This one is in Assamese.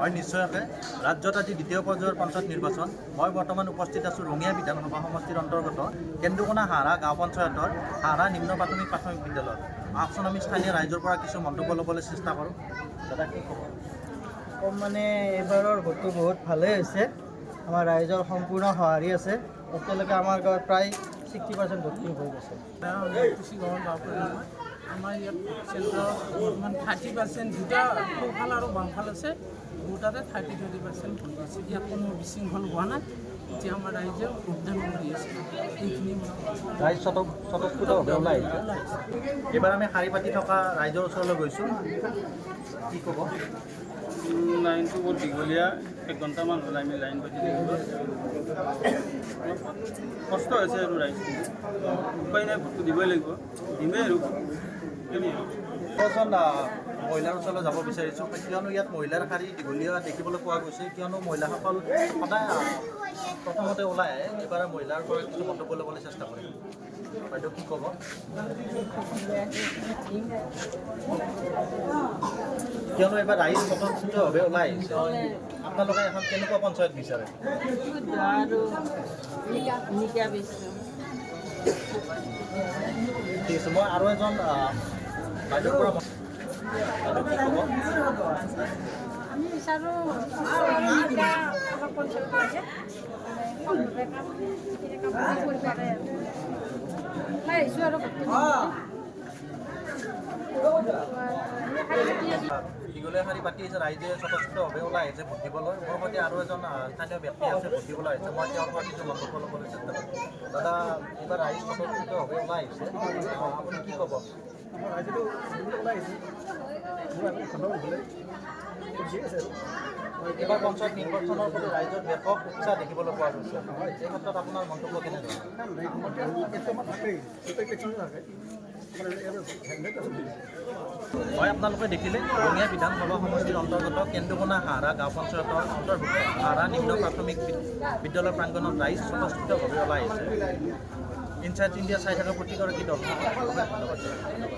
হয় নিশ্চয়কৈ ৰাজ্যত আজি দ্বিতীয় পৰ্যায়ৰ পঞ্চায়ত নিৰ্বাচন। মই বৰ্তমান উপস্থিত আছোঁ ৰঙিয়া বিধানসভা সমষ্টিৰ অন্তৰ্গত কেন্দুকোনা হাৰা গাঁও পঞ্চায়তৰ হাৰা নিম্ন প্ৰাথমিক বিদ্যালয়ত। আহকচোন আমি স্থানীয় ৰাইজৰ পৰা কিছু মন্তব্য ল'বলৈ চেষ্টা কৰোঁ। দাদা কি ক'ব? মানে এইবাৰৰ ভোটটো বহুত ভালেই হৈছে। আমাৰ ৰাইজৰ সম্পূৰ্ণ সঁহাৰি আছে। এতিয়ালৈকে আমাৰ গাঁৱত প্ৰায় 60% ভোটখিনি হৈ গৈছে। আমাৰ ইয়াত চেণ্টাৰত বৰ্তমান 30% দুটা সোঁফাল আৰু বাওঁফাল আছে, দুটাতে 30% ভোট আছে। ইয়াত কোনো বিশৃংখল হোৱা নাই। এতিয়া আমাৰ ৰাইজে ভোটদান কৰি আছে। এইখিনি ৰাইজ স্বতঃস্ফূৰ্তভাৱে ওলাই আহিছে। এইবাৰ আমি শাৰী পাতি থকা ৰাইজৰ ওচৰলৈ গৈছোঁ। কি ক'ব? লাইনটো বৰ দীঘলীয়া, 1 ঘণ্টামান হ'ল আমি লাইন পাতি থাকিব। কষ্ট হৈছে আৰু ৰাইজখিনি, উপায় নাই, ভোটটো দিবই লাগিব, দিমেই আৰু। এজন মহিলাৰ ওচৰলৈ যাব বিচাৰিছোঁ, কিয়নো ইয়াত মহিলাৰ শাৰী দীঘলীয়া দেখিবলৈ পোৱা গৈছে, কিয়নো মহিলাসকল সদায় প্ৰথমতে ওলাই আহে। এইবাৰ মহিলাৰ পৰা কিছু মন্তব্য ল'বলৈ চেষ্টা কৰিম। বাইদেউ কি ক'ব? কিয়নো এইবাৰ ৰাইজ স্বতঃস্ফূৰ্তভাৱে ওলাই আহিছে। আপোনালোকে এখন কেনেকুৱা পঞ্চায়ত বিচাৰে? ঠিক আছে, মই আৰু এজন বাইদেউৰ পৰা বাইদেউ কি ক'ব? আমি বিচাৰোঁ অলপ পঞ্চায়ত লাগে সম্ভৱে কাম কৰিব পাৰে। মই আহিছোঁ আৰু দীঘলীয়া শাৰী পাতি আহিছে, ৰাইজে স্বতঃস্ফূৰ্তভাৱে ওলাই আহিছে ভোট দিবলৈ। মোৰ সৈতে আৰু এজন স্থানীয় ব্যক্তি আছে ভোট দিবলৈ আহিছে। মই তেওঁৰ পৰা কিছু মন্তব্য ল'বলৈ চেষ্টা কৰিম। দাদা, এইবাৰ ৰাইজ স্বতঃস্ফূৰ্তভাৱে ওলাই আহিছে, আপুনি কি ক'ব? এইবাৰ পঞ্চায়ত নিৰ্বাচনৰ প্ৰতি ৰাইজৰ ব্যাপক উৎসাহ দেখিবলৈ পোৱা গৈছে। এই ক্ষেত্ৰত আপোনাৰ মন্তব্য কেনেধৰণৰ? হয়, আপোনালোকে দেখিলে ৰঙিয়া বিধানসভা সমষ্টিৰ অন্তৰ্গত কেন্দুকোনা হাৰা গাঁও পঞ্চায়তৰ অন্তৰ্ভুক্ত হাৰা নিম্ন প্ৰাথমিক বিদ্যালয় প্ৰাংগণত ৰাইজ স্বতঃস্ফূৰ্তভাৱে ওলাই আহিছে। ইনচাইট ইণ্ডিয়া চাই থকা প্ৰতিগৰাকী দৰ্শকক ধন্যবাদ।